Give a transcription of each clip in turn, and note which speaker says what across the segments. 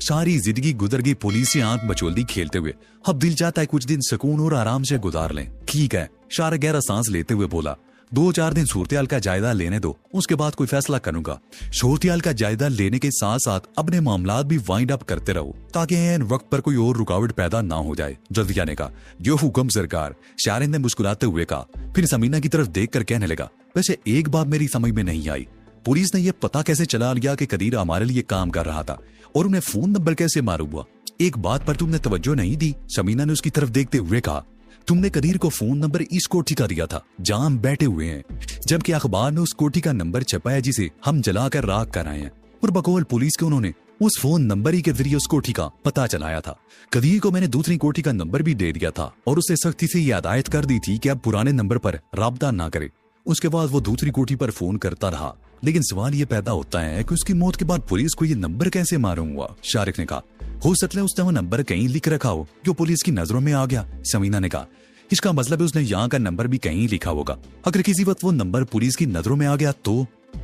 Speaker 1: सारी जिंदगी गुजर गई पुलिस से आंख बचोल्दी खेलते हुए। अब दिल चाहता है कुछ दिन सुकून और आराम से गुजार लें। ठीक है, शारिक गहरा सांस लेते हुए बोला, 2-4 दिन सूरत-ए-हाल का जायजा लेने दो, उसके बाद कोई फैसला करूंगा। सूरत-ए-हाल का जायजा लेने के साथ साथ अपने मामलात भी वाइंड अप करते रहो ताकि ऐन वक्त पर कोई और रुकावट पैदा ना हो जाए। जल्दिया ने कहा, जो हुक्म सरकार। शारिक ने मुस्कुराते हुए कहा, फिर समीना की तरफ देख कर कहने लगा, वैसे एक बात मेरी समझ में नहीं आई, पुलिस ने यह पता कैसे चला लिया कि कदीर हमारे लिए काम कर रहा था और उन्हें फोन नंबर कैसे मालूम हुआ? एक बात पर तुमने तवज्जो नहीं दी। समीना ने उसकी तरफ देखते हुए कहा, तुमने कदीर को फोन नंबर इस कोठी का दिया था जहां हम बैठे हुए हैं, जबकि अखबार ने उस कोठी का नंबर छपाया जिसे हम जलाकर राख कर आए हैं, और बकौल पुलिस के उन्होंने उस फोन नंबर ही के जरिए उस कोठी का पता चलाया था। कदीर को मैंने दूसरी कोठी का नंबर भी दे दिया था और उसे सख्ती से यह हिदायत कर दी थी कि अब पुराने नंबर पर राब्ता ना करे। उसके बाद वो दूसरी कोठी पर फोन करता रहा, लेकिन सवाल ये पैदा होता है कि उसकी मौत के बाद पुलिस को ये नंबर कैसे मालूम हुआ? शारिक ने कहा, हो सकता है उसने वो नंबर कहीं लिख रखा हो जो पुलिस की नजरों में आ गया। समीना ने कहा, इसका मतलब है उसने यहाँ का नंबर भी कहीं लिखा होगा। अगर किसी वक्त वो नंबर पुलिस की नजरों में आ गया तो?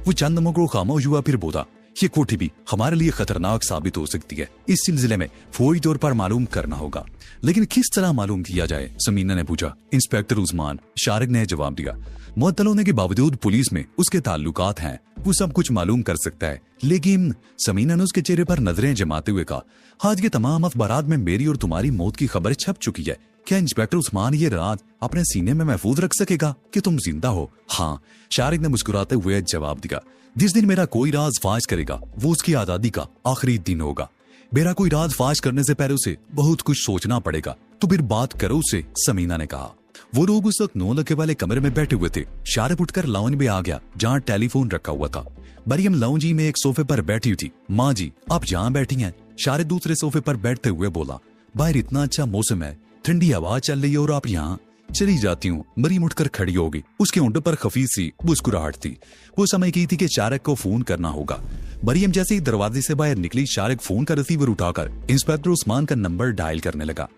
Speaker 1: वो चंद नमों को खामोश हुआ, फिर बोला, ये कोठी भी हमारे लिए खतरनाक साबित हो सकती है। इस सिलसिले में फौरी तौर पर मालूम करना होगा। लेकिन किस तरह मालूम किया जाए? समीना ने पूछा। इंस्पेक्टर उस्मान, शारिक ने जवाब दिया, मुअत्तल होने के बावजूद पुलिस में उसके ताल्लुकात हैं, वो सब कुछ मालूम कर सकता है। लेकिन समीना ने उसके चेहरे पर नजरें जमाते हुए कहा, आज के तमाम अखबारात में मेरी और तुम्हारी मौत की खबर छप चुकी है। क्या इंस्पेक्टर उस्मान ये रात अपने सीने में महफूज रख सकेगा कि तुम जिंदा हो? हाँ, शारिक ने मुस्कुराते हुए जवाब दिया, जिस दिन मेरा कोई राज फाश करेगा वो उसकी आजादी का आखिरी दिन होगा। मेरा कोई राज फाश करने से पहले उसे बहुत कुछ सोचना पड़ेगा, तो फिर बात करो उसे, समीना ने कहा। वो लोग उस वक्त 9 लखे वाले कमरे में बैठे हुए थे। शारिक उठकर लाउंज में आ गया जहाँ टेलीफोन रखा हुआ था। मरियम लाउंज में एक सोफे पर बैठी हुई थी। माँ जी, आप जहाँ बैठी हैं? शारिक दूसरे सोफे पर बैठते हुए बोला, बाहर इतना अच्छा मौसम है, ठंडी हवा चल रही है और आप यहाँ? चली जाती हूँ। मरियम उठकर खड़ी हो गई। उसके होंठों पर खफीफ सी मुस्कुराहट थी। वो समय की थी कि शारिक को फोन करना होगा। मरियम जैसे ही दरवाजे से बाहर निकली, शारिक फोन का रिसीवर उठाकर इंस्पेक्टर उस्मान का नंबर डायल करने लगा।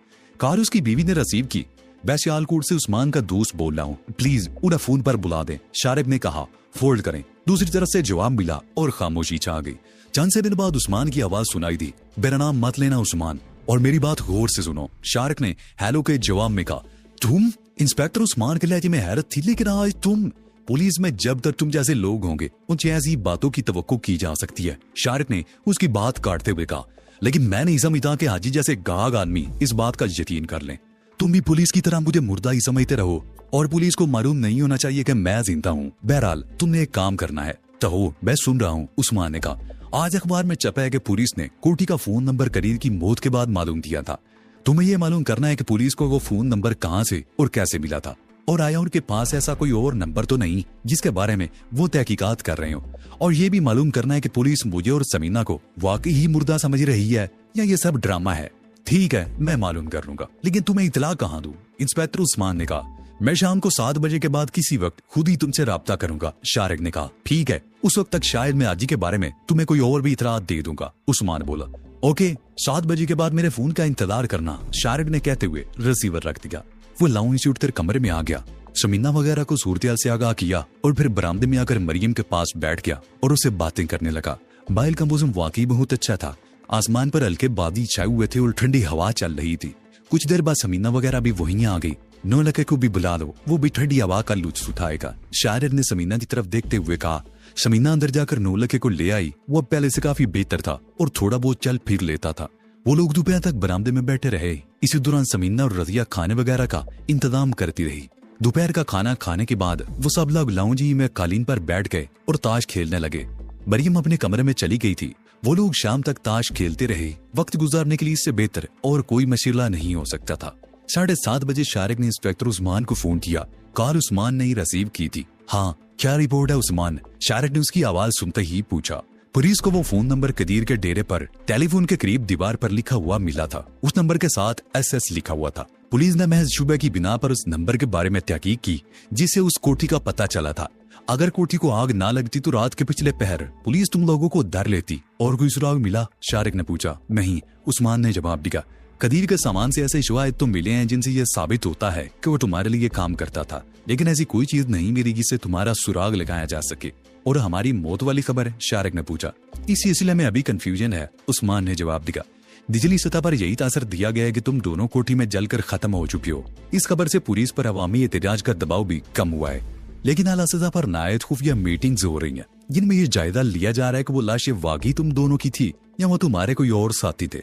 Speaker 1: कार उसकी बीवी ने रिसीव की। मैं सियालकोट से उस्मान का दोस्त बोल रहा हूँ, प्लीज उन्हें फोन पर बुला दें, शारिक ने कहा। फोल्ड करें। दूसरी तरफ से जवाब मिला और खामोशी छा गई। चंद से दिन बाद उस्मान की आवाज सुनाई दी, मेरा नाम मत लेना उस्मान, और मेरी बात गौर से सुनो। शारिक ने हेलो के जवाब में कहा, तुम? इंस्पेक्टर उस्मान के लहजे में हैरत थी, लेकिन आज तुम? पुलिस में जब तक तुम जैसे लोग होंगे उनसे ऐसी बातों की तवक्को की जा सकती है। शारिक ने उसकी बात काटते हुए कहा, लेकिन मैं नहीं समझता कि हाजी जैसे गाग आदमी इस बात का यकीन कर लें। तुम भी पुलिस की तरह मुझे मुर्दा ही समझते रहो और पुलिस को मालूम नहीं होना चाहिए कि मैं जिंदा हूँ। बहरहाल तुमने एक काम करना है। तो मैं सुन रहा हूँ, उस्मान ने कहा। आज अखबार में छपा है कि पुलिस ने कोठी का फोन नंबर कदीर की मौत के बाद मालूम किया था। तुम्हें यह मालूम करना है कि पुलिस को वो फोन नंबर कहाँ से और कैसे मिला था, और आया उनके पास ऐसा कोई और नंबर तो नहीं जिसके बारे में वो तहकीकात कर रहे हो। और ये भी मालूम करना है कि पुलिस मुझे और समीना को वाकई ही मुर्दा समझ रही है या ये सब ड्रामा है। ठीक है, मैं मालूम कर लूंगा, लेकिन तुम्हें इतला कहाँ दूं? इंस्पेक्टर उस्मान ने कहा। मैं शाम को 7 बजे के बाद किसी वक्त खुद ही तुमसे राब्ता करूंगा, शारिक ने कहा। ठीक है, उस वक्त तक शायद मैं आजी के बारे में तुम्हें कोई और भी इतलात दे दूंगा, उस्मान बोला। ओके, 7 बजे के बाद मेरे फोन का इंतजार करना, शारिक ने कहते हुए रिसीवर रख दिया। वो लाउंज से उठकर कमरे में आ गया, समीना वगैरह को सूरत-ए-हाल से आगाह किया और फिर बरामदे में आकर मरियम के पास बैठ गया और उससे बातें करने लगा। बाहर का मौसम वाकई बहुत अच्छा था। आसमान पर हल्के बादल छाए हुए थे और ठंडी हवा चल रही थी। कुछ देर बाद समीना वगैरह भी वहीं आ गई। 9 लखे को भी बुला लो, वो भी ठंडी हवा का लुत्फ उठाएगा, शारिक ने समीना की तरफ देखते हुए कहा। समीना अंदर जाकर 9 लखे को ले आई। वो पहले से काफी बेहतर था और थोड़ा बहुत चल फिर लेता था। वो लोग दोपहर तक बरामदे में बैठे रहे। इसी दौरान समीना और रजिया खाने वगैरह का इंतजाम करती रही। दोपहर का खाना खाने के बाद वो सब लोग लाउंज में कालीन पर बैठ गए और ताश खेलने लगे। मरियम अपने कमरे में चली गई थी। वो लोग शाम तक ताश खेलते रहे। वक्त गुजारने के लिए इससे बेहतर और कोई मशीला नहीं हो सकता था। 7:30 बजे शारिक ने इंस्पेक्टर उस्मान को फोन किया। कॉल उस्मान ने ही रिसीव की थी। हाँ, क्या रिपोर्ट है उस्मान? शारिक ने उसकी आवाज सुनते ही पूछा। पुलिस को वो फोन नंबर कदीर के डेरे पर टेलीफोन के करीब दीवार पर लिखा हुआ मिला था। उस नंबर के साथ SS लिखा हुआ था। पुलिस ने महज शुबह की बिना पर उस नंबर के बारे में तहकीक की जिससे उस कोठी का पता चला था। अगर कोठी को आग ना लगती तो रात के पिछले पहर पुलिस तुम लोगों को धर लेती। और कोई सुराग मिला? शारिक ने पूछा। नहीं, उस्मान ने जवाब दिया। कदीर के सामान से ऐसे शवाहिद तो मिले हैं जिनसे यह साबित होता है कि वो तुम्हारे लिए काम करता था, लेकिन ऐसी कोई चीज नहीं मिली जिससे तुम्हारा सुराग लगाया जा सके। और हमारी मौत वाली खबर है? शारिक ने पूछा। इस सिलसिले में अभी कंफ्यूजन है, उस्मान ने जवाब दिया। निचली सतह पर यही तासर दिया गया है कि तुम दोनों कोठी में जलकर खत्म हो चुकी हो। इस खबर से पुलिस पर अवामी एहतजाज का दबाव भी कम हुआ है। लेकिन आला सतह पर नायत खुफिया मीटिंग्स हो रही हैं, जिनमें ये जायजा लिया जा रहा है कि वो लाशें वाकई तुम दोनों की थी या वो तुम्हारे कोई और साथी थे।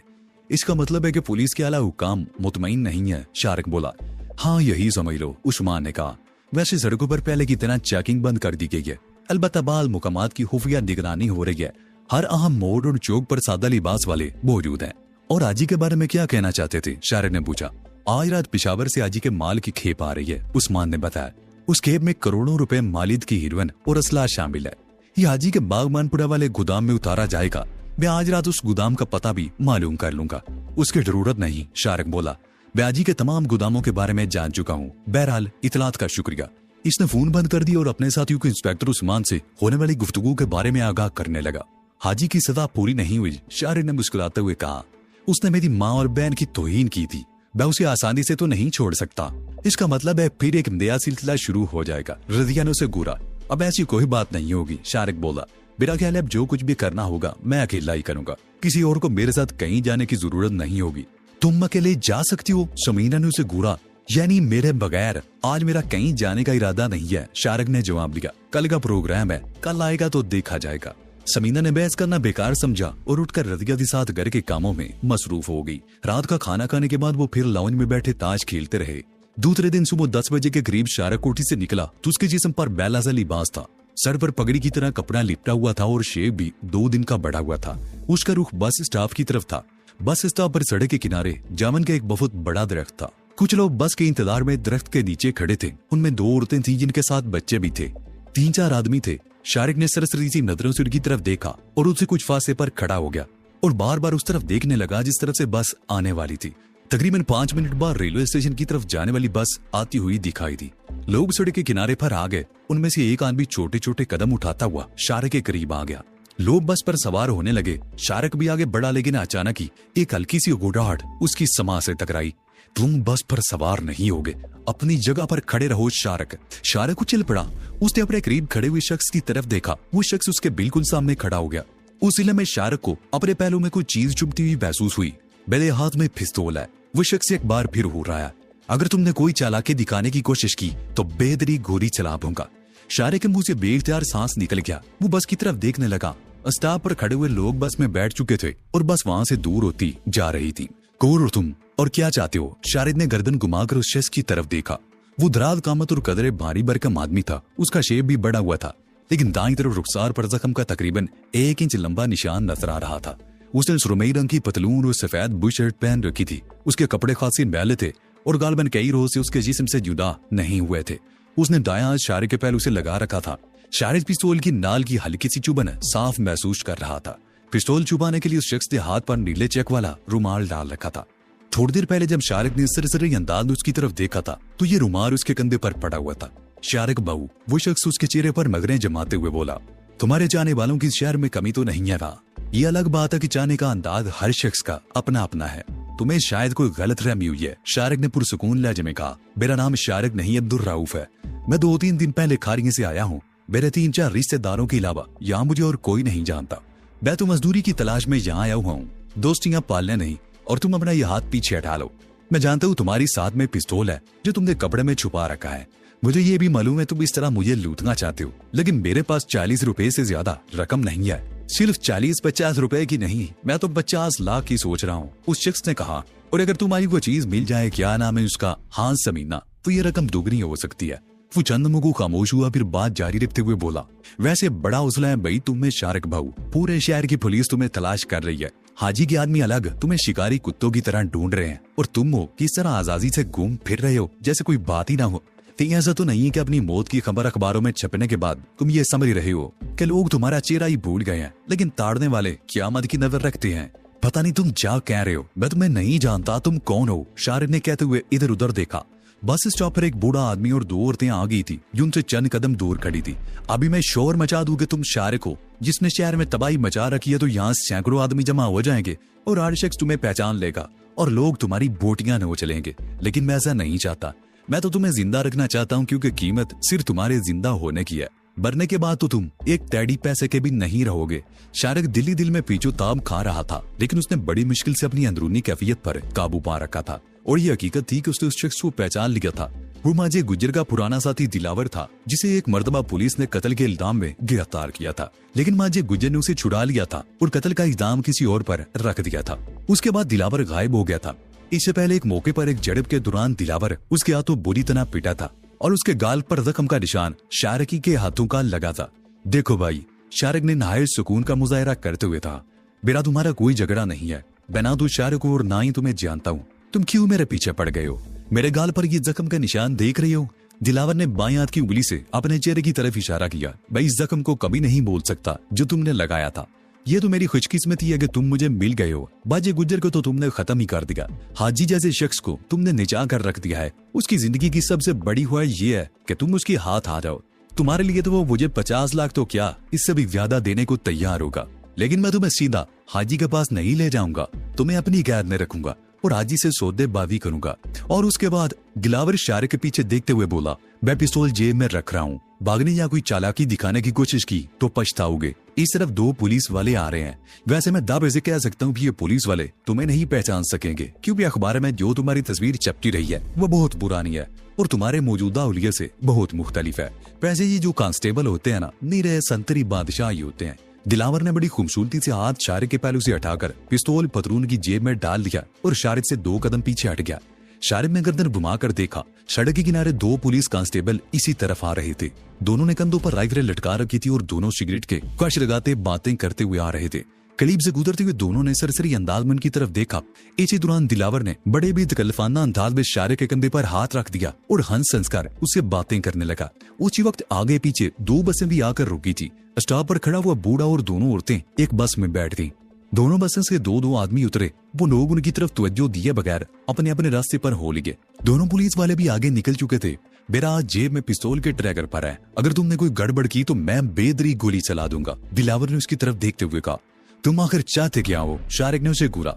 Speaker 1: इसका मतलब है कि पुलिस के आला हुकाम मुतमईन नहीं है, शारिक बोला। हाँ, यही समझ लो, उस्मान ने कहा। वैसे सड़कों पर पहले की तरह चेकिंग बंद कर दी गई है, अलबत्ता बाल मुकामात की खुफिया निगरानी हो रही है। हर अहम मोड़ और चौक पर सादा लिबास वाले मौजूद हैं। और आजी के बारे में क्या कहना चाहते थे? शारिक ने पूछा। आज रात पिशावर से आजी के माल की खेप आ रही है, उस्मान ने बताया। उस खेप में करोड़ों रुपए मालिद की हीरोइन और असला शामिल है। ये आजी के बागमानपुरा वाले गोदाम में उतारा जाएगा। मैं आज रात उस गोदाम का पता भी मालूम कर लूंगा। उसकी जरूरत नहीं, शारिक बोला। मैं आजी के तमाम गोदामों के बारे में जान चुका हूँ। बहरहाल इतलात का शुक्रिया। इसने फोन बंद कर दिया और अपने साथियों को इंस्पेक्टर उस्मान से होने वाली गुफ्तगू के बारे में आगाह करने लगा। हाजी की सजा पूरी नहीं हुई, शारिक ने मुस्कुराते हुए कहा। उसने मेरी माँ और बहन की तौहीन की थी, मैं उसे आसानी से तो नहीं छोड़ सकता। इसका मतलब है फिर एक नया सिलसिला शुरू हो जाएगा। रजिया ने उसे घूरा। अब ऐसी कोई बात नहीं होगी, शारिक बोला। मेरा ख्याल है अब जो कुछ भी करना होगा मैं अकेला ही करूंगा। किसी और को मेरे साथ कहीं जाने की जरूरत नहीं होगी। तुम अकेले जा सकती हो, समीना ने उसे घूरा। यानी मेरे बगैर? आज मेरा कहीं जाने का इरादा नहीं है, शारिक ने जवाब दिया। कल का प्रोग्राम है, कल आएगा तो देखा जाएगा। समीना ने बहस करना बेकार समझा और उठकर रजिया के साथ घर के कामों में मसरूफ हो गई। रात का खाना खाने के बाद वो फिर लाउंज में बैठे ताश खेलते रहे। दूसरे दिन सुबह 10 बजे के करीब शारिक कोठी से निकला तो उसके जिस्म पर बैला सा लिबास था। सर पर पगड़ी की तरह कपड़ा लिपटा हुआ था और शेव भी 2 दिन का बढ़ा हुआ था। उसका रुख बस स्टॉप की तरफ था। बस स्टॉप पर सड़क के किनारे जामुन का एक बहुत बड़ा दरख्त था। कुछ लोग बस के इंतजार में दरख्त के नीचे खड़े थे। उनमें 2 औरतें थीं जिनके साथ बच्चे भी थे। 3-4 आदमी थे। शारिक ने सरसरी सी नजरों से उनकी तरफ देखा और उससे कुछ फासले पर खड़ा हो गया और बार बार उस तरफ देखने लगा जिस तरफ से बस आने वाली थी। तकरीबन 5 मिनट बाद रेलवे स्टेशन की तरफ जाने वाली बस आती हुई दिखाई दी। लोग सड़क के किनारे पर आ गए। उनमें से एक आदमी छोटे छोटे कदम उठाता हुआ शारिक के करीब आ गया। लोग बस पर सवार होने लगे। शारिक भी आगे बढ़ा, लेकिन अचानक ही एक हल्की सी गुड़ाहट उसकी समां से टकराई। तुम बस पर सवार नहीं होगे, अपनी जगह पर खड़े रहो। शारिक उछल पड़ा। उसने अपने करीब खड़े हुए शख्स की तरफ देखा। वो शख्स उसके बिल्कुल सामने खड़ा हो गया। उस इलम में शारिक को अपने पहलू में कोई चीज चुभती हुई महसूस हुई। मेरे हाथ में पिस्तौल है। वो शख्स एक बार फिर हो रहा है। अगर तुमने कोई चालाकी दिखाने की कोशिश की तो बेदरी गोली चला दूंगा। शारिक के मुंह से बेइख्तियार सांस निकल गया। वो बस की तरफ देखने लगा। स्टॉप पर खड़े हुए लोग बस में बैठ चुके थे और बस वहां से दूर होती जा रही थी। कौन हो तुम और क्या चाहते हो? शारिक ने गर्दन घुमाकर उस शख्स की तरफ देखा। वो दराज कामत और कदरे भारी भरकम आदमी था। उसका शेप भी बड़ा हुआ था, लेकिन दाईं तरफ रुखसार पर जख्म का तकरीबन 1 इंच लंबा निशान नजर आ रहा था। उसने सुरमई रंग की पतलून और सफेद बुशर्ट पहन रखी थी। उसके कपड़े खासी मैले थे और गालबन कई रोज से उसके जिस्म से जुदा नहीं हुए थे। उसने दायां हाथ शारिक के पहलू से लगा रखा था। शारिक पिस्तौल की नाल की हल्की सी चुभन साफ महसूस कर रहा था। पिस्तौल छुपाने के लिए उस शख्स ने हाथ पर नीले चेक वाला रुमाल डाल रखा था। थोड़ी देर पहले जब शारिक ने सरसरी अंदाज में उसकी तरफ देखा था तो ये रुमाल उसके कंधे पर पड़ा हुआ था। शारिक बाबू, वो शख्स उसके चेहरे पर मगरें जमाते हुए बोला, तुम्हारे चाहने वालों की शहर में कमी तो नहीं है वहाँ। ये अलग बात है कि चाहने का अंदाज हर शख्स का अपना अपना है। तुम्हें शायद कोई गलत रहमी हुई है, शारिक ने पुरसुकून लहजे में कहा। मेरा नाम शारिक नहीं अब्दुल राउफ है। मैं 2-3 दिन पहले खारिगे से आया हूँ। मेरे 3-4 रिश्तेदारों के अलावा यहाँ मुझे और कोई नहीं जानता। मैं तो मजदूरी की तलाश में यहाँ आया हुआ हूँ, दोस्तियां पालने नहीं। और तुम अपना ये हाथ पीछे हटा लो। मैं जानता हूँ तुम्हारी साथ में पिस्तौल है जो तुमने कपड़े में छुपा रखा है। मुझे ये भी मालूम है तुम इस तरह मुझे लूटना चाहते हो, लेकिन मेरे पास 40 रुपए से ज्यादा रकम नहीं है। सिर्फ 40-50 रुपए की नहीं, मैं तो 50 लाख की सोच रहा हूँ, उस शख्स ने कहा। और अगर तुम्हारी वो चीज मिल जाए, क्या नाम है उसका, हाँ समीना, तो ये रकम दुगनी हो सकती है। वो चंद मुगु खामोश हुआ, फिर बात जारी रखते हुए बोला, वैसे बड़ा हौसला है भाई तुम्हें शारिक भाऊ। पूरे शहर की पुलिस तुम्हें तलाश कर रही है। हाजी के आदमी अलग तुम्हें शिकारी कुत्तों की तरह ढूंढ रहे हैं और तुम हो किस तरह आजादी से घूम फिर रहे हो जैसे कोई बात ही ना हो। ऐसा तो नहीं है कि अपनी मौत की खबर अखबारों में छपने के बाद तुम ये समझ रहे हो कि लोग तुम्हारा चेहरा ही भूल गए हैं, लेकिन ताड़ने वाले क़यामत की नजर रखते हैं। पता नहीं तुम क्या कह रहे हो, मैं तुम्हें नहीं जानता, तुम कौन हो? शारिक ने कहते हुए इधर उधर देखा। बस स्टॉप पर एक बूढ़ा आदमी और 2 औरतें आ गई थी जो उनसे चंद कदम दूर खड़ी थी। अभी मैं शोर मचा दूं कि तुम शारिक हो जिसने शहर में तबाही मचा रखी है, तो यहाँ सैकड़ों आदमी जमा हो जाएंगे और हर शख्स तुम्हें पहचान लेगा और लोग तुम्हारी बोटियां नोच लेंगे। लेकिन मैं ऐसा नहीं चाहता। मैं तो तुम्हें जिंदा रखना चाहता हूँ, क्योंकि कीमत सिर्फ तुम्हारे जिंदा होने की है। मरने के बाद तो तुम एक तैड़ी पैसे के भी नहीं रहोगे। शारिक दिल्ली दिल में पीछू ताब खा रहा था, लेकिन उसने बड़ी मुश्किल से अपनी अंदरूनी कैफियत पर काबू पा रखा था। और ये हकीकत थी कि उसने उस शख्स को पहचान लिया था। वो माजे गुज्जर का पुराना साथी दिलावर था, जिसे एक मर्तबा पुलिस ने कत्ल के इल्जाम में गिरफ्तार किया था। लेकिन माजे गुज्जर ने उसे छुड़ा लिया था और कत्ल का इल्जाम किसी और पर रख दिया था। उसके बाद दिलावर गायब हो गया था। इससे पहले एक मौके पर एक झड़प के दौरान दिलावर उसके हाथों बुरी तरह पिटा था और उसके गाल पर जख्म का निशान शारिकी के हाथों का लगा था। देखो भाई, शारिक ने नहायत सुकून का मुजाहरा करते हुए था, मेरा तुम्हारा कोई झगड़ा नहीं है। मैं ना तो शारिक हूं और ना ही तुम्हें जानता हूँ। तुम क्यों मेरे पीछे पड़ गए हो? मेरे गाल पर ये जख्म का निशान देख रही हो? दिलावर ने बाएं हाथ की उंगली से अपने चेहरे की तरफ इशारा किया। मैं इस जख्म को कभी नहीं बोल सकता जो तुमने लगाया था। ये तो मेरी खुशकिस्मती है कि तुम मुझे मिल गए हो। बाजे गुज्जर को तो तुमने खत्म ही कर दिया। हाजी जैसे शख्स को तुमने निचा कर रख दिया है। उसकी जिंदगी की सबसे बड़ी हुआ ये है कि तुम उसके हाथ आ जाओ। तुम्हारे लिए तो वो मुझे 50 लाख तो क्या, इससे भी ज्यादा देने को तैयार होगा। लेकिन मैं तुम्हें सीधा हाजी के पास नहीं ले जाऊंगा, तुम्हें अपनी कैद में रखूंगा और हाजी से सौदेबाजी करूंगा। और उसके बाद दिलावर शारिक के पीछे देखते हुए बोला, मैं पिस्तौल जेब में रख रहा हूँ। भागने या कोई चालाकी दिखाने की कोशिश की तो पछताओगे। इस तरफ 2 पुलिस वाले आ रहे हैं। वैसे मैं दावे से कह सकता हूँ कि ये पुलिस वाले तुम्हें नहीं पहचान सकेंगे, क्योंकि अखबार में जो तुम्हारी तस्वीर छपती रही है वो बहुत पुरानी है और तुम्हारे मौजूदा हुलिये से बहुत मुख्तलिफ है। वैसे ये जो कांस्टेबल होते हैं ना, नीरे संतरी बादशाह ही होते हैं। दिलावर ने बड़ी खूबसूरती से हाथ शारिक के पहलू से हटाकर पिस्तौल पतलून की जेब में डाल दिया और शारिक से 2 कदम पीछे हट गया। शारिक ने गर्दन घुमाकर देखा, सड़क के किनारे 2 पुलिस कांस्टेबल इसी तरफ आ रहे थे। दोनों ने कंधों पर राइफलें लटका रखी थी और दोनों सिगरेट के कश लगाते बातें करते हुए आ रहे थे। करीब से गुजरते हुए दोनों ने सरसरी अंदाज में उनकी तरफ देखा। इसी दौरान दिलावर ने बड़े भी तकल्लुफाना अंदाज में शारिक के कंधे पर हाथ रख दिया और हंस संस्कार उससे बातें करने लगा। उसी वक्त आगे पीछे 2 बसें भी आकर रुकी थी। स्टॉप पर खड़ा हुआ बूढ़ा और दोनों औरतें एक बस में बैठ गईं। दोनों बसों से 2-2 आदमी उतरे। वो लोग उनकी तरफ तवज्जो दिए बगैर अपने अपने रास्ते पर हो लिए। दोनों पुलिस वाले भी आगे निकल चुके थे। मेरा हाथ जेब में पिस्तौल के ट्रैगर पर है, अगर तुमने कोई गड़बड़ की तो मैं बेदरी गोली चला दूंगा। दिलावर ने उसकी तरफ देखते हुए कहा, तुम आखिर चाहते क्या हो? शारिक ने उसे घूरा।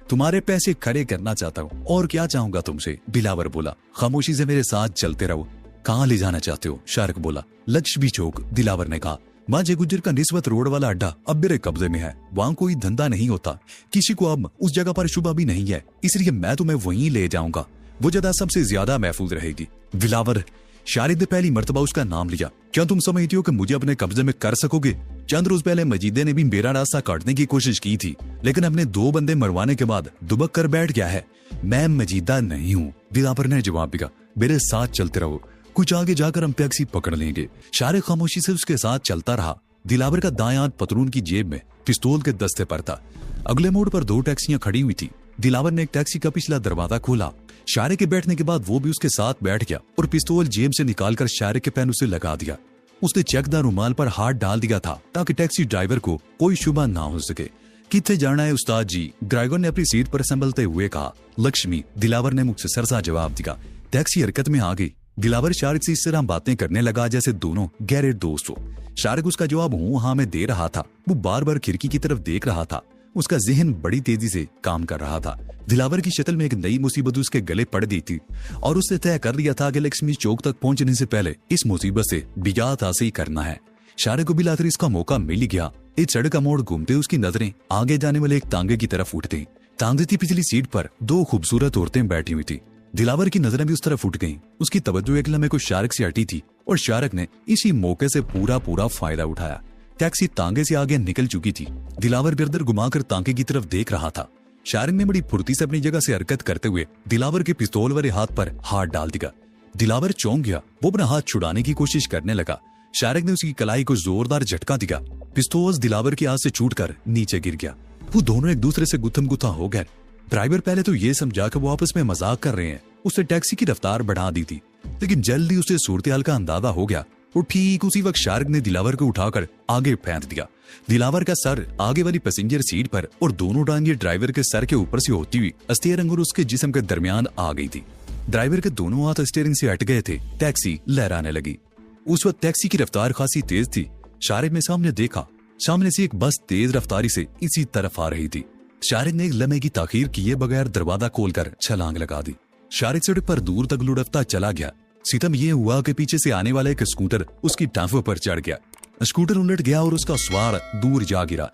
Speaker 1: तुम्हारे पैसे खड़े करना चाहता हूँ, और क्या चाहूंगा तुमसे? दिलावर बोला। खामोशी से मेरे साथ चलते रहो। कहाँ ले जाना चाहते हो? शारिक बोला। लक्ष्मी चौक, दिलावर ने कहा। माजे गुज्जर का निस्बत रोड वाला अड्डा अब मेरे कब्जे में है। वहाँ कोई धंधा नहीं होता, किसी को अब उस जगह पर शुबा भी नहीं है, इसलिए मैं तुम्हें वहीं ले जाऊंगा। वो जगह सबसे ज्यादा महफूज रहेगी। दिलावर, शारिक ने पहली मर्तबा उसका नाम लिया। क्या तुम समझती हो कि मुझे अपने कब्जे में कर सकोगे? चंद रोज पहले मजीदे ने भी मेरा रास्ता काटने की कोशिश की थी, लेकिन अपने 2 बंदे मरवाने के बाद दुबक कर बैठ गया है। मैं मजीदा नहीं हूँ, दिलावर ने जवाब दिया। मेरे साथ चलते रहो, कुछ आगे जाकर हम टैक्सी पकड़ लेंगे। शारिक खामोशी से उसके साथ चलता रहा। दिलावर का दायां हाथ पतलून की जेब में पिस्तौल के दस्ते पर था। अगले मोड़ पर 2 टैक्सियां खड़ी हुई थी। दिलावर ने एक टैक्सी का पिछला दरवाजा खोला। शारिक के बैठने के बाद वो भी उसके साथ बैठ गया और पिस्तौल जेब से निकालकर शारिक के पैन उसे लगा दिया। उसने चेकदार रुमाल पर हाथ डाल दिया था ताकि टैक्सी ड्राइवर को कोई शुबा ना हो सके। किथे जाना है उस्ताद जी? ड्राइवर ने अपनी सीट पर संभलते हुए कहा। लक्ष्मी, दिलावर ने मुझसे सरसा जवाब दिया। टैक्सी हरकत में आ गई। दिलावर शारिक से इस तरह बातें करने लगा जैसे दोनों गहरे दोस्त हो। शारिक उसका जवाब हूं हां में दे रहा था। वो बार बार खिड़की की तरफ देख रहा था। उसका जहन बड़ी तेजी से काम कर रहा था। दिलावर की शक्ल में एक नई मुसीबत उसके गले पड़ गई थी और उसने तय कर लिया था कि लक्ष्मी चौक तक पहुंचने से पहले इस मुसीबत से बिजात हासिल करना है। शारिक को बिलाकर इसका मौका मिल ही गया। एक सड़क का मोड़ घूमते उसकी नजरें आगे जाने वाले एक तांगे की तरफ उठती। तांगे की पिछली सीट पर 2 खूबसूरत औरतें बैठी हुई थी। दिलावर की नजरें भी उस तरफ उठ गईं। उसकी तवज्जो एक लम्हे को शारिक से हटी थी और शारिक ने इसी मौके से पूरा फायदा उठाया। टैक्सी तांगे से आगे निकल चुकी थी। दिलावर गर्दन घुमाकर तांगे की तरफ देख रहा था। शारिक ने बड़ी फुर्ती से अपनी जगह से हरकत करते हुए दिलावर के पिस्तौल वाले हाथ पर हाथ डाल दिया। दिलावर चौंक गया। वो अपना हाथ छुड़ाने की कोशिश करने लगा। शारिक ने उसकी कलाई को जोरदार झटका दिया। पिस्तौल दिलावर के हाथ से छूटकर नीचे गिर गया। वो दोनों एक दूसरे से गुत्थम गुत्था हो गए। ड्राइवर पहले तो ये समझा कि वो आपस में मजाक कर रहे हैं, उसने टैक्सी की रफ्तार बढ़ा दी थी, लेकिन जल्दी उसे सूरत हाल का अंदाजा हो गया और ठीक उसी वक्त शारिक ने दिलावर को उठाकर आगे फेंक दिया। दिलावर का सर आगे वाली पैसेंजर सीट पर और दोनों टांगे ड्राइवर के सर के ऊपर से होती हुई स्टीयरिंग और उसके जिस्म के दरमियान आ गई थी। ड्राइवर के दोनों हाथ स्टीयरिंग से हट गए थे। टैक्सी लहराने लगी। उस वक्त टैक्सी की रफ्तार खासी तेज थी। शारिक ने सामने देखा, सामने से एक बस तेज रफ्तारी से इसी तरफ आ रही थी। शारिक ने एक लम्हे की ताखीर किए बगैर दरवाजा खोलकर छलांग लगा दी। शारिक सड़क पर दूर तक लुढ़कता चला गया। सितम ये हुआ कि पीछे से आने वाला एक स्कूटर उसकी टांफों पर चढ़ गया। स्कूटर उलट गया और उसका सवार दूर जा गिरा।